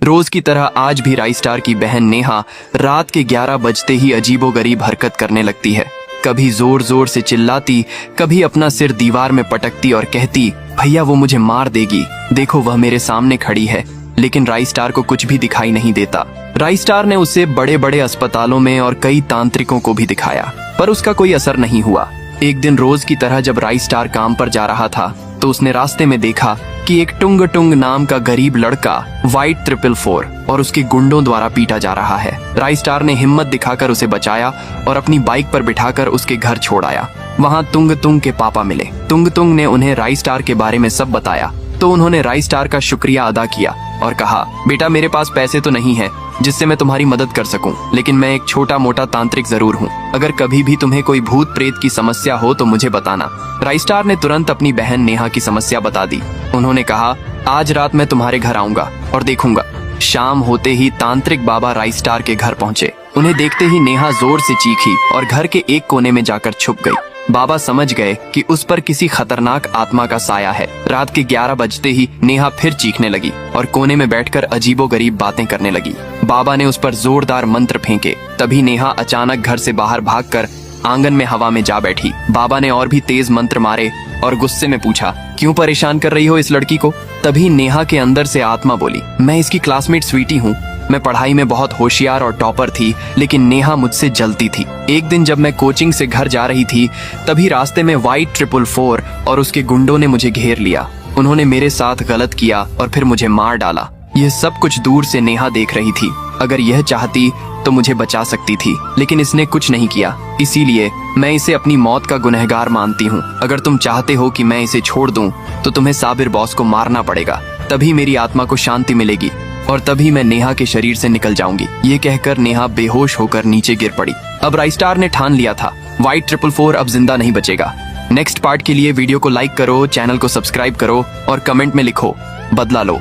रोज की तरह आज भी राई स्टार की बहन नेहा रात के 11 बजते ही अजीबोगरीब हरकत करने लगती है। कभी जोर जोर से चिल्लाती, कभी अपना सिर दीवार में पटकती और कहती, भैया वो मुझे मार देगी, देखो वह मेरे सामने खड़ी है। लेकिन राई स्टार को कुछ भी दिखाई नहीं देता। राई स्टार ने उसे बड़े बड़े अस्पतालों में और कई तांत्रिकों को भी दिखाया, पर उसका कोई असर नहीं हुआ। एक दिन रोज की तरह जब राई स्टार काम पर जा रहा था तो उसने रास्ते में देखा कि एक टुंग टुंग नाम का गरीब लड़का वाइट 444 और उसके गुंडों द्वारा पीटा जा रहा है। राई स्टार ने हिम्मत दिखाकर उसे बचाया और अपनी बाइक पर बिठाकर उसके घर छोड़ आया। वहाँ तुंग तुंग के पापा मिले। तुंग तुंग ने उन्हें राई स्टार के बारे में सब बताया तो उन्होंने राई स्टार का शुक्रिया अदा किया और कहा, बेटा मेरे पास पैसे तो नहीं है जिससे मैं तुम्हारी मदद कर सकूं, लेकिन मैं एक छोटा मोटा तांत्रिक जरूर हूं। अगर कभी भी तुम्हें कोई भूत प्रेत की समस्या हो तो मुझे बताना। राई स्टार ने तुरंत अपनी बहन नेहा की समस्या बता दी। उन्होंने कहा, आज रात मैं तुम्हारे घर आऊंगा और देखूंगा। शाम होते ही तांत्रिक बाबा राई स्टार के घर पहुंचे। उन्हें देखते ही नेहा जोर से चीखी और घर के एक कोने में जाकर छुप गई। बाबा समझ गए कि उस पर किसी खतरनाक आत्मा का साया है। रात के 11 बजते ही नेहा फिर चीखने लगी और कोने में बैठकर अजीबोगरीब बातें करने लगी। बाबा ने उस पर जोरदार मंत्र फेंके। तभी नेहा अचानक घर से बाहर भागकर आंगन में हवा में जा बैठी। बाबा ने और भी तेज मंत्र मारे और गुस्से में पूछा, क्यों परेशान कर रही हो इस लड़की को? तभी नेहा के अंदर से आत्मा बोली, मैं इसकी क्लासमेट स्वीटी हूँ। मैं पढ़ाई में बहुत होशियार और टॉपर थी, लेकिन नेहा मुझसे जलती थी। एक दिन जब मैं कोचिंग से घर जा रही थी तभी रास्ते में वाइट 444 और उसके गुंडों ने मुझे घेर लिया। उन्होंने मेरे साथ गलत किया और फिर मुझे मार डाला। यह सब कुछ दूर से नेहा देख रही थी। अगर यह चाहती तो मुझे बचा सकती थी, लेकिन इसने कुछ नहीं किया। इसीलिए मैं इसे अपनी मौत का गुनहगार मानती हूँ। अगर तुम चाहते हो कि मैं इसे छोड़ दूं तो तुम्हें साबिर बॉस को मारना पड़ेगा, तभी मेरी आत्मा को शांति मिलेगी और तभी मैं नेहा के शरीर से निकल जाऊंगी। ये कहकर नेहा बेहोश होकर नीचे गिर पड़ी। अब राई स्टार ने ठान लिया था, वाइट 444 अब जिंदा नहीं बचेगा। नेक्स्ट पार्ट के लिए वीडियो को लाइक करो, चैनल को सब्सक्राइब करो और कमेंट में लिखो, बदला लो।